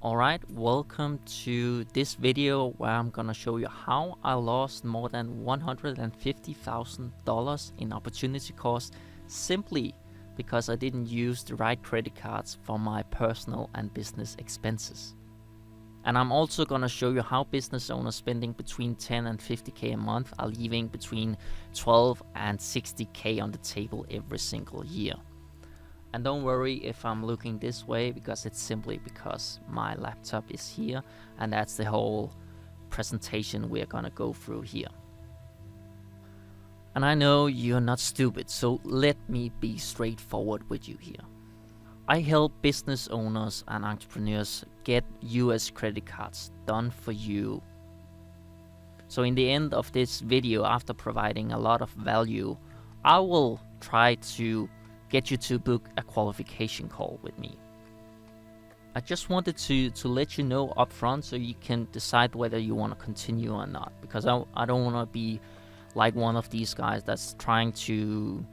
Alright, welcome to this video where I'm gonna show you how I lost more than $150,000 in opportunity cost simply because I didn't use the right credit cards for my personal and business expenses. And I'm also gonna show you how business owners spending between 10 and 50k a month are leaving between 12 and 60k on the table every single year. And don't worry if I'm looking this way, because it's simply because my laptop is here and that's the whole presentation we're gonna go through here. And I know you're not stupid, so let me be straightforward with you here. I help business owners and entrepreneurs get US credit cards done for you. So in the end of this video, after providing a lot of value, I will try to get you to book a qualification call with me. I just wanted to let you know up front so you can decide whether you want to continue or not, because I don't want to be like one of these guys that's trying to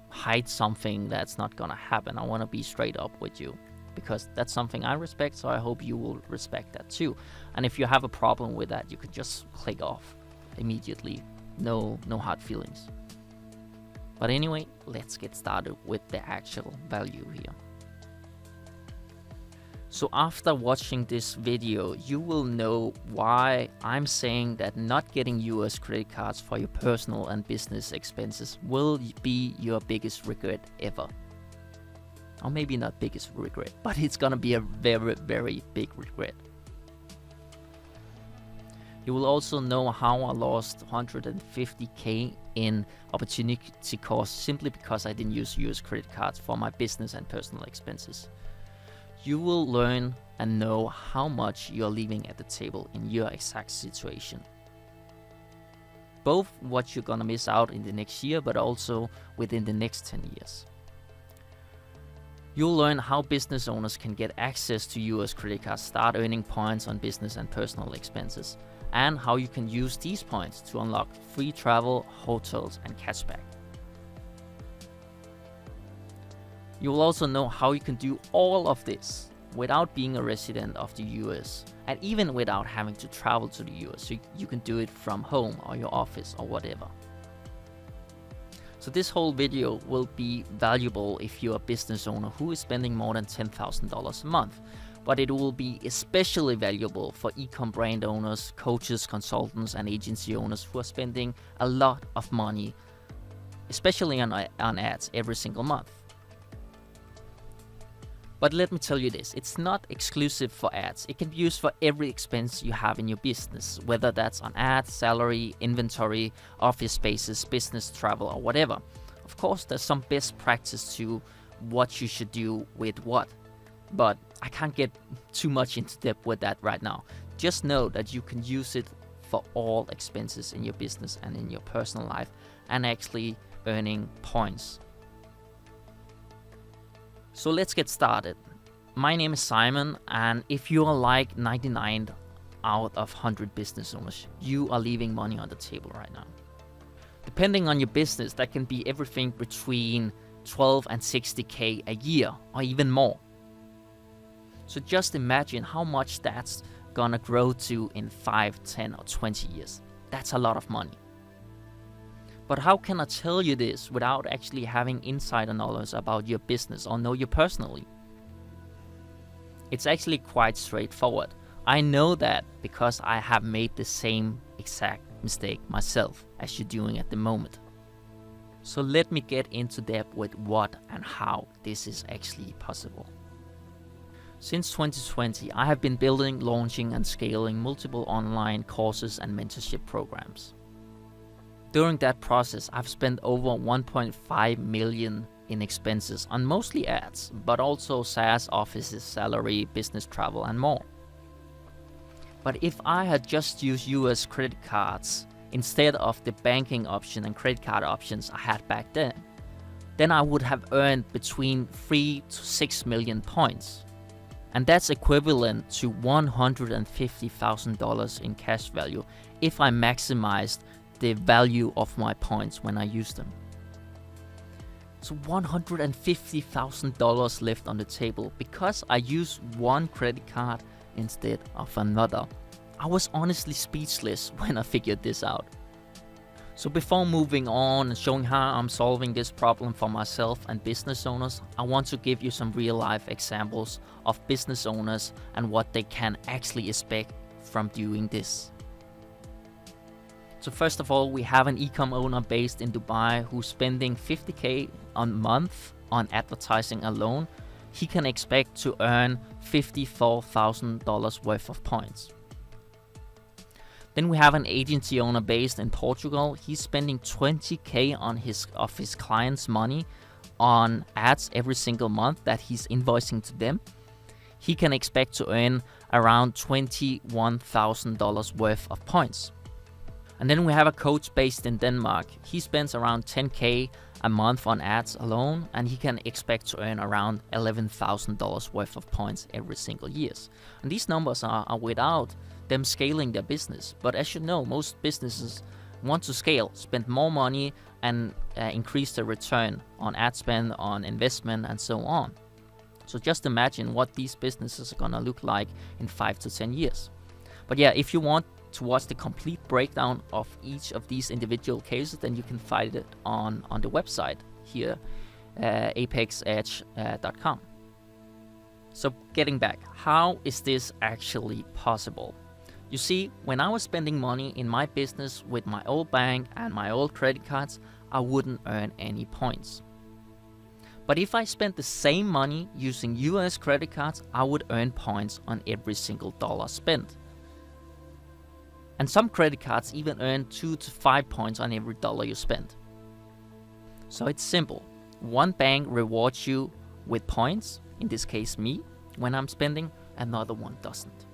hide something that's not gonna happen. I want to be straight up with you because that's something I respect, so I hope you will respect that too. And if you have a problem with that, you can just click off immediately. No hard feelings. But anyway, let's get started with the actual value here. So after watching this video, you will know why I'm saying that not getting US credit cards for your personal and business expenses will be your biggest regret ever. Or maybe not biggest regret, but it's gonna be a very, very big regret. You will also know how I lost 150k in opportunity cost simply because I didn't use US credit cards for my business and personal expenses. You will learn and know how much you're leaving at the table in your exact situation. Both what you're gonna miss out in the next year, but also within the next 10 years. You'll learn how business owners can get access to US credit cards, start earning points on business and personal expenses, and how you can use these points to unlock free travel, hotels, and cashback. You will also know how you can do all of this without being a resident of the US, and even without having to travel to the US, so you can do it from home or your office or whatever. So this whole video will be valuable if you're a business owner who is spending more than $10,000 a month. But it will be especially valuable for e-com brand owners, coaches, consultants, and agency owners who are spending a lot of money, especially on ads every single month. But let me tell you this, it's not exclusive for ads. It can be used for every expense you have in your business, whether that's on ads, salary, inventory, office spaces, business travel, or whatever. Of course, there's some best practice to what you should do with what, but I can't get too much into depth with that right now. Just know that you can use it for all expenses in your business and in your personal life, and actually earning points. So let's get started. My name is Simon, and if you are like 99 out of 100 business owners, you are leaving money on the table right now. Depending on your business, that can be everything between 12 and 60k a year, or even more. So just imagine how much that's gonna grow to in 5, 10, or 20 years. That's a lot of money. But how can I tell you this without actually having insider knowledge about your business or know you personally? It's actually quite straightforward. I know that because I have made the same exact mistake myself as you're doing at the moment. So let me get into depth with what and how this is actually possible. Since 2020, I have been building, launching, and scaling multiple online courses and mentorship programs. During that process, I've spent over 1.5 million in expenses on mostly ads, but also SaaS, offices, salary, business travel, and more. But if I had just used US credit cards instead of the banking option and credit card options I had back then I would have earned between 3 to 6 million points. And that's equivalent to $150,000 in cash value if I maximized the value of my points when I use them. So $150,000 left on the table because I used one credit card instead of another. I was honestly speechless when I figured this out. So before moving on and showing how I'm solving this problem for myself and business owners, I want to give you some real life examples of business owners and what they can actually expect from doing this. So first of all, we have an e-com owner based in Dubai who's spending $50K a month on advertising alone. He can expect to earn $54,000 worth of points. Then we have an agency owner based in Portugal. He's spending $20K on his clients' money on ads every single month that he's invoicing to them. He can expect to earn around $21,000 worth of points. And then we have a coach based in Denmark. He spends around $10K a month on ads alone, and he can expect to earn around $11,000 worth of points every single year. And these numbers are without them scaling their business. But as you know, most businesses want to scale, spend more money, and increase their return on ad spend, on investment, and so on. So just imagine what these businesses are gonna look like in 5 to 10 years. But yeah, if you want to watch the complete breakdown of each of these individual cases, then you can find it on the website here, apexedge.com. So getting back, how is this actually possible? You see, when I was spending money in my business with my old bank and my old credit cards, I wouldn't earn any points. But if I spent the same money using US credit cards, I would earn points on every single dollar spent. And some credit cards even earn 2 to 5 points on every dollar you spend. So it's simple. One bank rewards you with points, in this case me, when I'm spending, another one doesn't.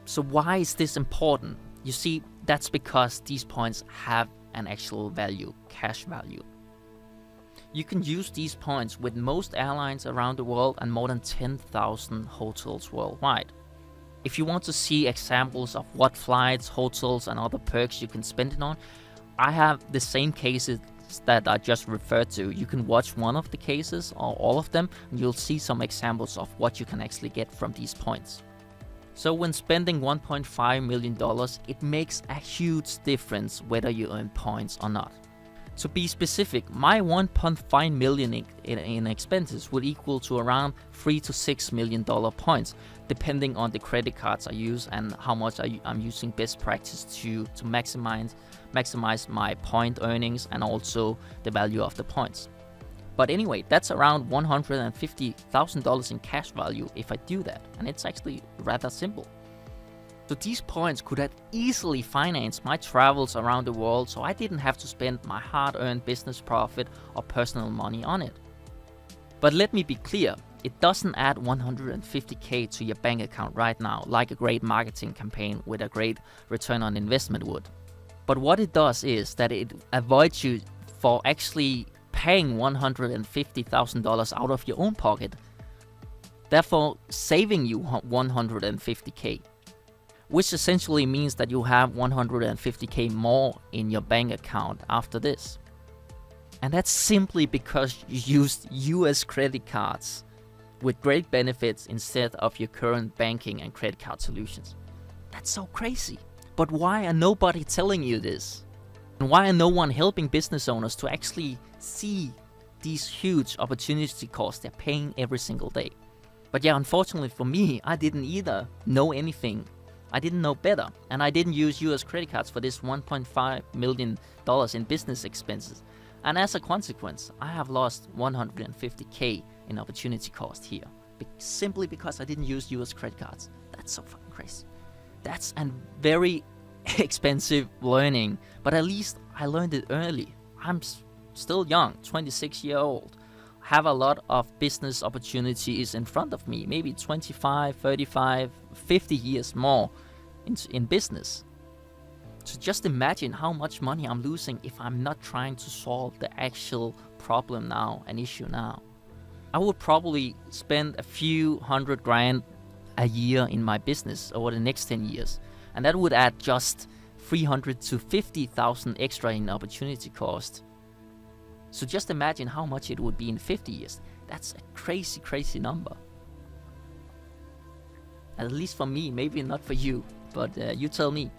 So why is this important? You see, that's because these points have an actual value, cash value. You can use these points with most airlines around the world and more than 10,000 hotels worldwide. If you want to see examples of what flights, hotels, and other perks you can spend it on, I have the same cases that I just referred to. You can watch one of the cases or all of them, and you'll see some examples of what you can actually get from these points. So when spending $1.5 million, it makes a huge difference whether you earn points or not. To be specific, my $1.5 million in expenses would equal to around $3 to $6 million points, depending on the credit cards I use and how much I'm using best practice to maximize my point earnings and also the value of the points. But anyway, that's around $150,000 in cash value if I do that, and it's actually rather simple. So these points could have easily financed my travels around the world, so I didn't have to spend my hard-earned business profit or personal money on it. But let me be clear, it doesn't add $150K to your bank account right now, like a great marketing campaign with a great return on investment would. But what it does is that it avoids you for actually paying $150,000 out of your own pocket, therefore saving you $150K. Which essentially means that you have $150K more in your bank account after this. And that's simply because you used US credit cards with great benefits instead of your current banking and credit card solutions. That's so crazy. But why are nobody telling you this? And why are no one helping business owners to actually see these huge opportunity costs they're paying every single day? But yeah, unfortunately for me, I didn't either know anything. I didn't know better, and I didn't use US credit cards for this $1.5 million in business expenses. And as a consequence, I have lost $150K in opportunity cost here, simply because I didn't use US credit cards. That's so fucking crazy. That's a very expensive learning, but at least I learned it early. I'm still young, 26-year-old. Have a lot of business opportunities in front of me, maybe 25, 35, 50 years more in business. So just imagine how much money I'm losing if I'm not trying to solve the actual problem now, an issue now. I would probably spend a few $100,000 a year in my business over the next 10 years. And that would add just $300,000 to $50,000 extra in opportunity cost. So just imagine how much it would be in 50 years. That's a crazy, crazy number. At least for me, maybe not for you, but you tell me.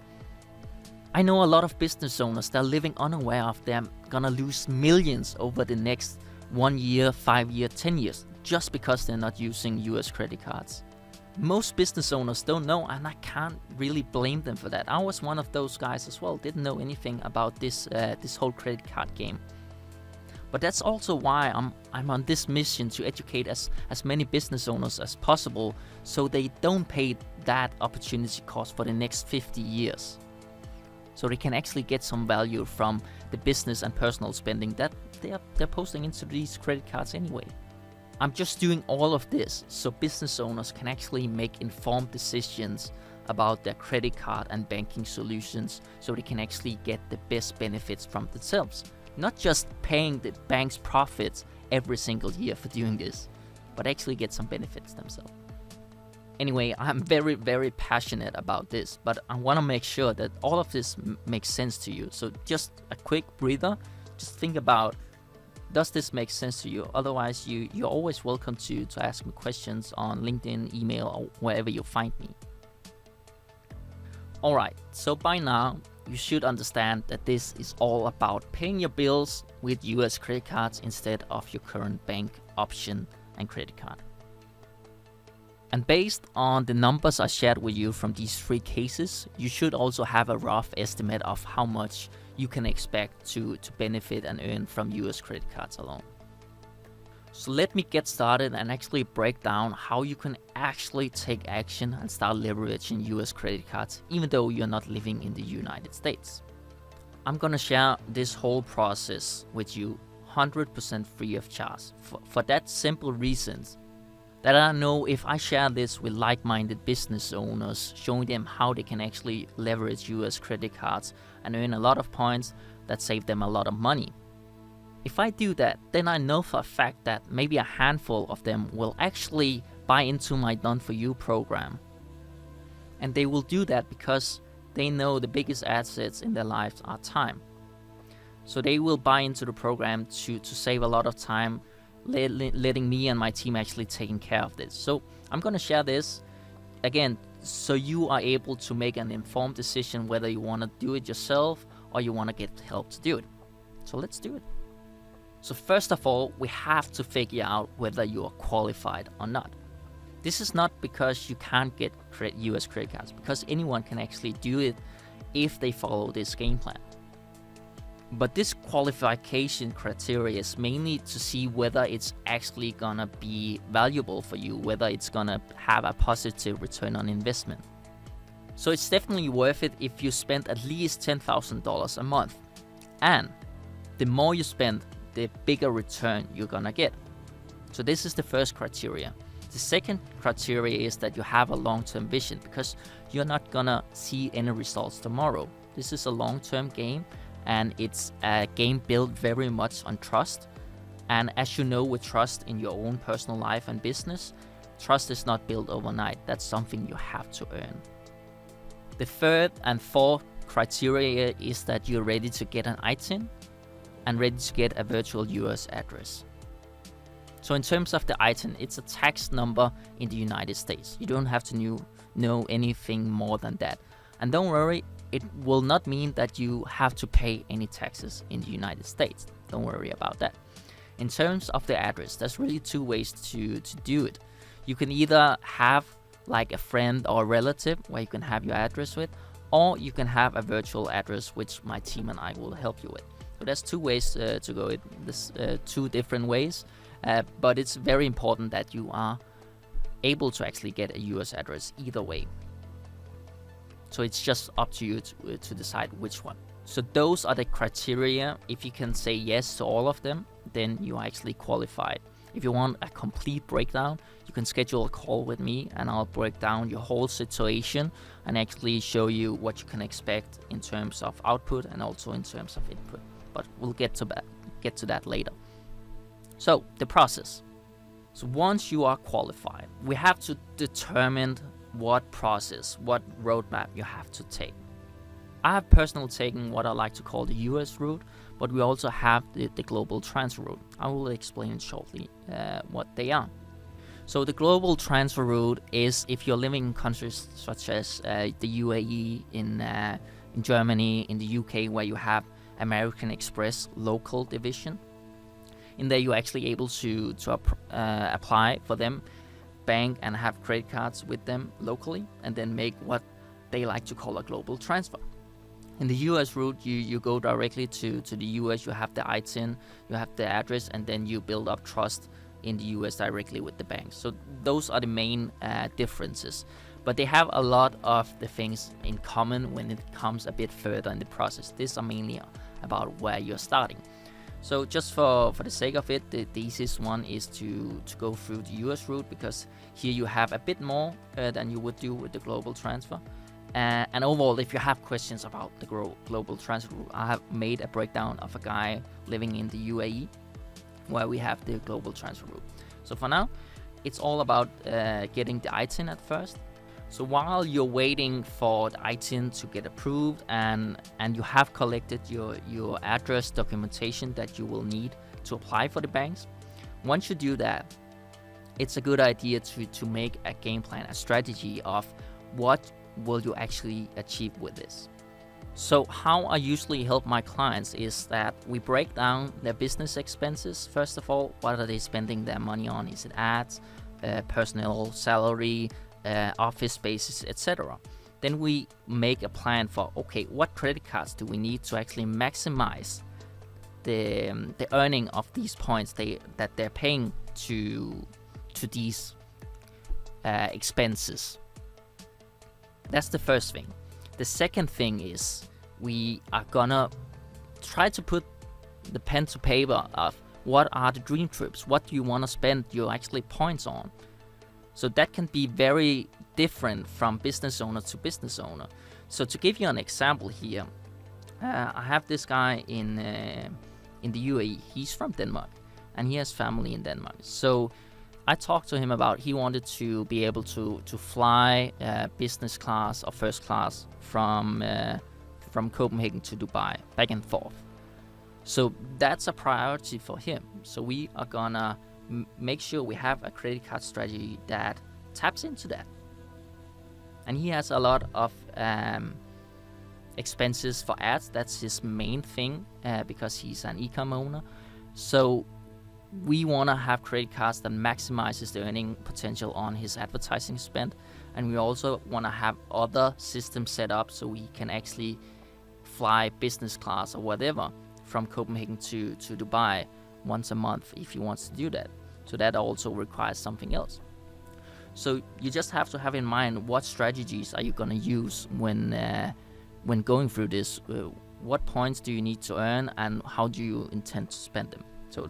I know a lot of business owners that are living unaware of them gonna lose millions over the next 1 year, 5 year, 10 years, just because they're not using US credit cards. Most business owners don't know, and I can't really blame them for that. I was one of those guys as well, didn't know anything about this whole credit card game. But that's also why I'm on this mission to educate as many business owners as possible, so they don't pay that opportunity cost for the next 50 years. So they can actually get some value from the business and personal spending that they're posting into these credit cards anyway. I'm just doing all of this so business owners can actually make informed decisions about their credit card and banking solutions, so they can actually get the best benefits from themselves. Not just paying the bank's profits every single year for doing this, but actually get some benefits themselves. Anyway, I'm very, very passionate about this, but I want to make sure that all of this makes sense to you. So just a quick breather. Just think about, does this make sense to you? Otherwise, you're always welcome to ask me questions on LinkedIn, email, or wherever you find me. Alright, so by now, you should understand that this is all about paying your bills with US credit cards instead of your current bank option and credit card. And based on the numbers I shared with you from these 3 cases, you should also have a rough estimate of how much you can expect to benefit and earn from US credit cards alone. So let me get started and actually break down how you can actually take action and start leveraging US credit cards even though you're not living in the United States. I'm gonna share this whole process with you 100% free of charge for that simple reason that I know if I share this with like-minded business owners, showing them how they can actually leverage US credit cards and earn a lot of points that save them a lot of money. If I do that, then I know for a fact that maybe a handful of them will actually buy into my Done For You program. And they will do that because they know the biggest assets in their lives are time. So they will buy into the program to save a lot of time, letting me and my team actually taking care of this. So I'm going to share this again so you are able to make an informed decision whether you want to do it yourself or you want to get help to do it. So let's do it. So first of all, we have to figure out whether you are qualified or not. This is not because you can't get US credit cards, because anyone can actually do it if they follow this game plan. But this qualification criteria is mainly to see whether it's actually gonna be valuable for you, whether it's gonna have a positive return on investment. So it's definitely worth it if you spend at least $10,000 a month. And the more you spend, the bigger return you're gonna get. So this is the first criteria. The second criteria is that you have a long-term vision, because you're not gonna see any results tomorrow. This is a long-term game, and it's a game built very much on trust. And as you know, with trust in your own personal life and business, trust is not built overnight. That's something you have to earn. The third and fourth criteria is that you're ready to get an ITIN and ready to get a virtual US address. So in terms of the ITIN, it's a tax number in the United States. You don't have to know anything more than that. And don't worry, it will not mean that you have to pay any taxes in the United States. Don't worry about that. In terms of the address, there's really 2 ways to do it. You can either have like a friend or a relative where you can have your address with, or you can have a virtual address, which my team and I will help you with. So there's 2 ways to go. There's 2 different ways, but it's very important that you are able to actually get a US address either way. So it's just up to you to decide which one. So those are the criteria. If you can say yes to all of them, then you are actually qualified. If you want a complete breakdown, you can schedule a call with me and I'll break down your whole situation and actually show you what you can expect in terms of output and also in terms of input. But we'll get to that later. So the process. So once you are qualified, we have to determine what process, what roadmap you have to take. I have personally taken what I like to call the US route, but we also have the global transfer route. I will explain shortly what they are. So the global transfer route is if you're living in countries such as the UAE, in Germany, in the UK, where you have American Express local division. In there, you're actually able to apply for them, bank and have credit cards with them locally, and then make what they like to call a global transfer. In the US route, you go directly to the US, you have the ITIN, you have the address, and then you build up trust in the US directly with the bank. So those are the main differences. But they have a lot of the things in common when it comes a bit further in the process. These are mainly about where you're starting. So just for the sake of it, the easiest one is to go through the US route, because here you have a bit more than you would do with the global transfer. And overall, if you have questions about the global transfer route, I have made a breakdown of a guy living in the UAE where we have the global transfer route. So for now, it's all about getting the ITIN at first. So while you're waiting for the ITIN to get approved and you have collected your address documentation that you will need to apply for the banks, once you do that, it's a good idea to make a game plan, a strategy of what will you actually achieve with this. So how I usually help my clients is that we break down their business expenses. First of all, what are they spending their money on? Is it ads, personnel, salary, office spaces, etc. Then we make a plan for, okay, what credit cards do we need to actually maximize the earning of these points that they're paying to these expenses. That's the first thing. The second thing is we are gonna try to put the pen to paper of what are the dream trips, what do you want to spend your actually points on. So that can be very different from business owner to business owner. So to give you an example here, I have this guy in the UAE. He's from Denmark and he has family in Denmark. So I talked to him about he wanted to be able to fly business class or first class from Copenhagen to Dubai, back and forth. So that's a priority for him. So we are gonna make sure we have a credit card strategy that taps into that. And he has a lot of expenses for ads. That's his main thing because he's an e-com owner. So we want to have credit cards that maximizes the earning potential on his advertising spend, and we also want to have other systems set up so we can actually fly business class or whatever from Copenhagen to Dubai once a month if he wants to do that. So that also requires something else. So you just have to have in mind what strategies are you going to use when going through this. What points do you need to earn and how do you intend to spend them? So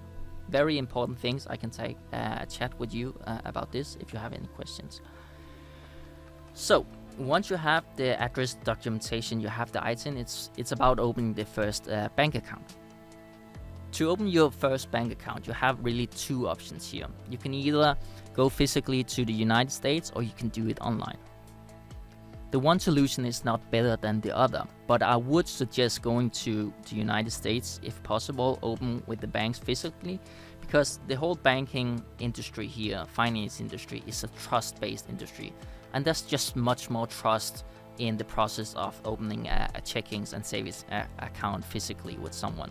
very important things. I can take a chat with you about this if you have any questions. So once you have the address documentation, you have the ITIN, it's about opening the first bank account. To open your first bank account, you have really two options here. You can either go physically to the United States or you can do it online. The one solution is not better than the other, but I would suggest going to the United States if possible, open with the banks physically, because the whole banking industry here, finance industry, is a trust-based industry. And there's just much more trust in the process of opening a checkings and savings account physically with someone.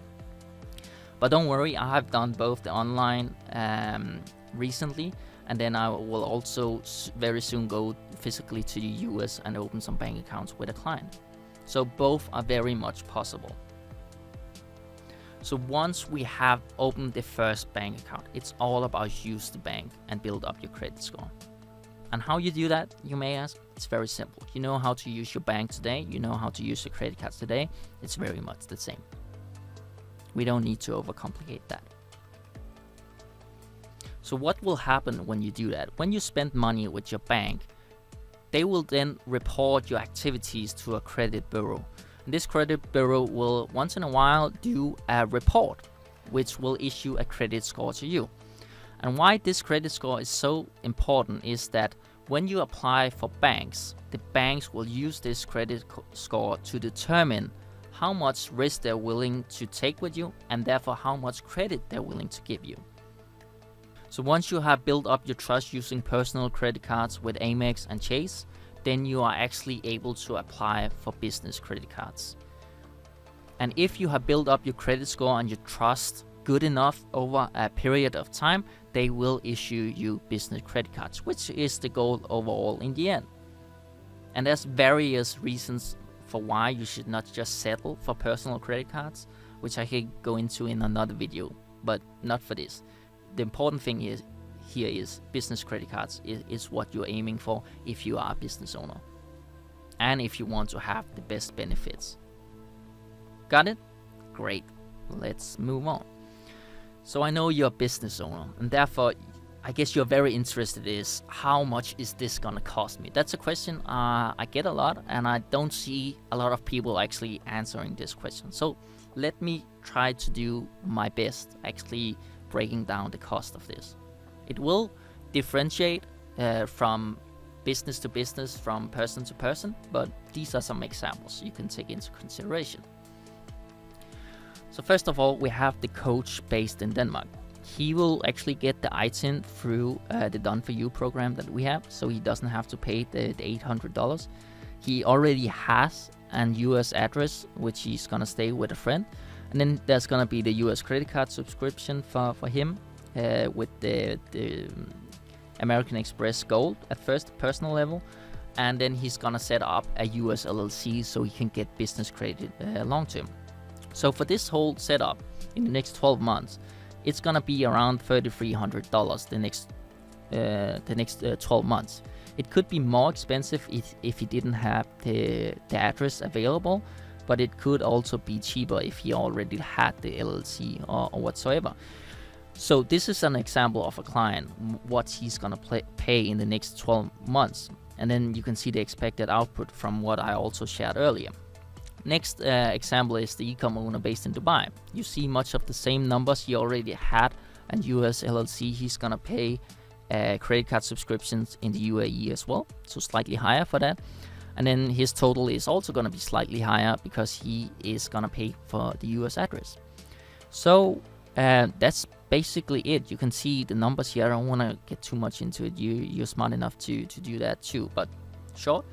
But don't worry, I have done both the online recently, and then I will also very soon go physically to the US and open some bank accounts with a client. So both are very much possible. So once we have opened the first bank account, it's all about use the bank and build up your credit score. And how you do that, you may ask? It's very simple. You know how to use your bank today, you know how to use your credit cards today. It's very much the same. We don't need to overcomplicate that. So what will happen when you do that? When you spend money with your bank, they will then report your activities to a credit bureau. And this credit bureau will once in a while do a report, which will issue a credit score to you. And why this credit score is so important is that When you apply for banks, the banks will use this credit score to determine how much risk they're willing to take with you, and therefore how much credit they're willing to give you. So once you have built up your trust using personal credit cards with Amex and Chase, then you are actually able to apply for business credit cards. And if you have built up your credit score and your trust good enough over a period of time, they will issue you business credit cards, which is the goal overall in the end. And there's various reasons for why you should not just settle for personal credit cards, which I could go into in another video, but not for this. The important thing here is business credit cards is what you're aiming for if you are a business owner, and if you want to have the best benefits. Got it? Great. Let's move on. So I know you're a business owner, and therefore I guess you're very interested is how much is this gonna cost me? That's a question I get a lot, and I don't see a lot of people actually answering this question. So let me try to do my best actually breaking down the cost of this. It will differentiate from business to business, from person to person, but these are some examples you can take into consideration. So first of all, we have the coach based in Denmark. He will actually get the item through the Done For You program that we have, so he doesn't have to pay the $800. He already has an US address, which he's gonna stay with a friend. And then there's gonna be the US credit card subscription for him with the American Express Gold at first, personal level. And then he's gonna set up a US LLC so he can get business credit long term. So for this whole setup, in the next 12 months, it's gonna be around $3,300 the next 12 months. It could be more expensive if he didn't have the address available, but it could also be cheaper if he already had the LLC or whatsoever. So this is an example of a client, what he's gonna pay in the next 12 months. And then you can see the expected output from what I also shared earlier. Next example is the e-com owner based in Dubai. You see much of the same numbers. He already had an US LLC. He's gonna pay credit card subscriptions in the UAE as well, so slightly higher for that. And then his total is also gonna be slightly higher because he is gonna pay for the US address. So that's basically it. You can see the numbers here. I don't wanna get too much into it. You're smart enough to do that too, but short.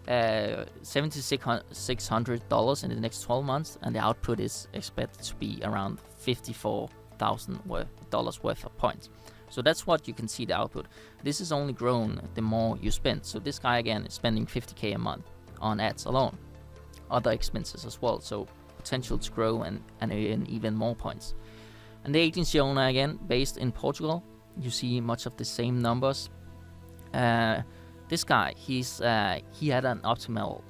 $7,600 in the next 12 months, and the output is expected to be around $54,000 worth of points. So that's what you can see the output. This is only grown the more you spend. So this guy again is spending 50K a month on ads alone, other expenses as well. So potential to grow and earn even more points. And the agency owner again based in Portugal. You see much of the same numbers. This guy, he had an optimal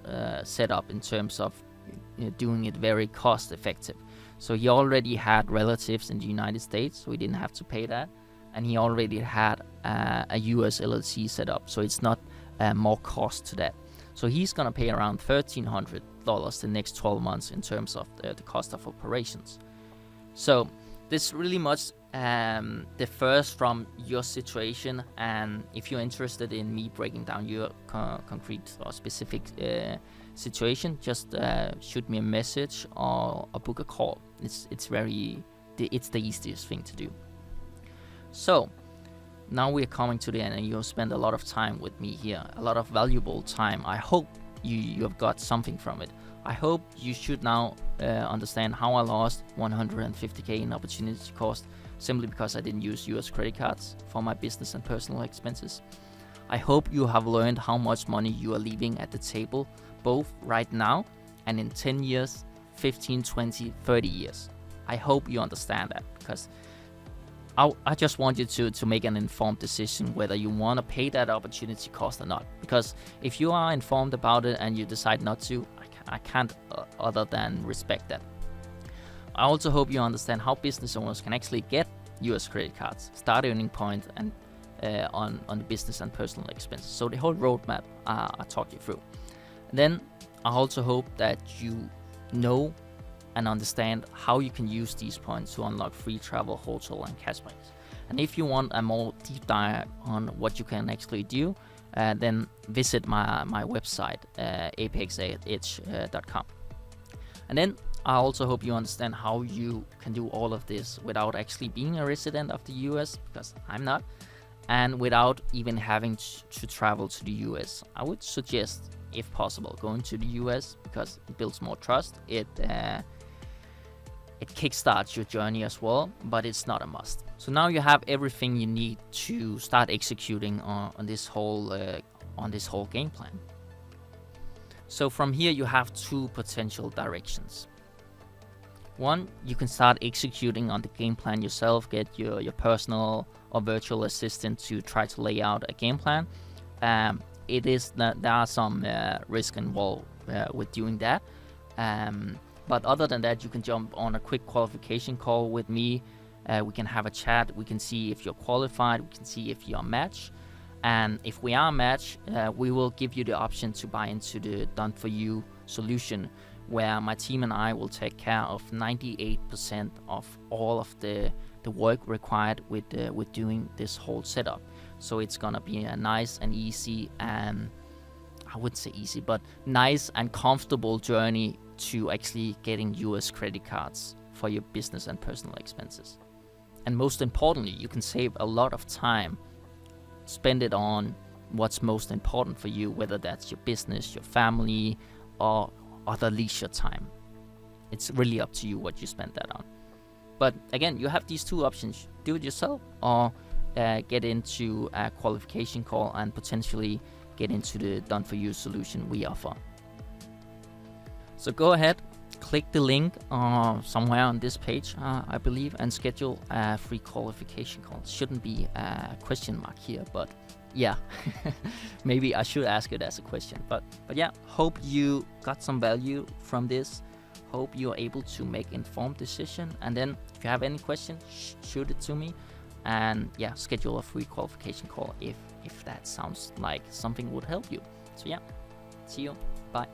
setup in terms of doing it very cost effective. So he already had relatives in the United States, so he didn't have to pay that. And he already had a US LLC set up, so it's not more cost to that. So he's gonna pay around $1,300 the next 12 months in terms of the cost of operations. So this really much differs from your situation, and if you're interested in me breaking down your concrete or specific situation, just shoot me a message or book a call. It's the easiest thing to do. So now we're coming to the end, and you'll spend a lot of time with me here, a lot of valuable time. I hope you have got something from it. I hope you should now understand how I lost 150K in opportunity cost simply because I didn't use US credit cards for my business and personal expenses. I hope you have learned how much money you are leaving at the table, both right now and in 10 years, 15, 20, 30 years. I hope you understand that, because I just want you to make an informed decision whether you want to pay that opportunity cost or not. Because if you are informed about it and you decide not to, I can't other than respect that. I also hope you understand how business owners can actually get US credit cards, start earning points, and on the business and personal expenses. So the whole roadmap I talked you through. And then I also hope that you know and understand how you can use these points to unlock free travel, hotel, and cashbacks. And if you want a more deep dive on what you can actually do, then visit my website, apexedge.com. And then I also hope you understand how you can do all of this without actually being a resident of the US, because I'm not, and without even having to travel to the US. I would suggest, if possible, going to the US, because it builds more trust. It kickstarts your journey as well, but it's not a must. So now you have everything you need to start executing on this whole game plan. So from here you have two potential directions. One, you can start executing on the game plan yourself, get your personal or virtual assistant to try to lay out a game plan. There are some risk involved with doing that. But other than that, you can jump on a quick qualification call with me. We can have a chat. We can see if you're qualified. We can see if you're a match. And if we are a match, we will give you the option to buy into the done-for-you solution, where my team and I will take care of 98% of all of the work required with doing this whole setup. So it's gonna be a nice and easy, and I wouldn't say easy, but nice and comfortable journey to actually getting US credit cards for your business and personal expenses. And most importantly, you can save a lot of time. Spend it on what's most important for you, whether that's your business, your family, or other leisure time. It's really up to you what you spend that on. But again, you have these two options: do it yourself, or get into a qualification call and potentially get into the done-for-you solution we offer. So go ahead, click the link somewhere on this page, I believe, and schedule a free qualification call. Shouldn't be a question mark here, but yeah, maybe I should ask it as a question. But yeah, hope you got some value from this. Hope you're able to make informed decision. And then if you have any questions, shoot it to me. And yeah, schedule a free qualification call if that sounds like something would help you. So yeah, see you. Bye.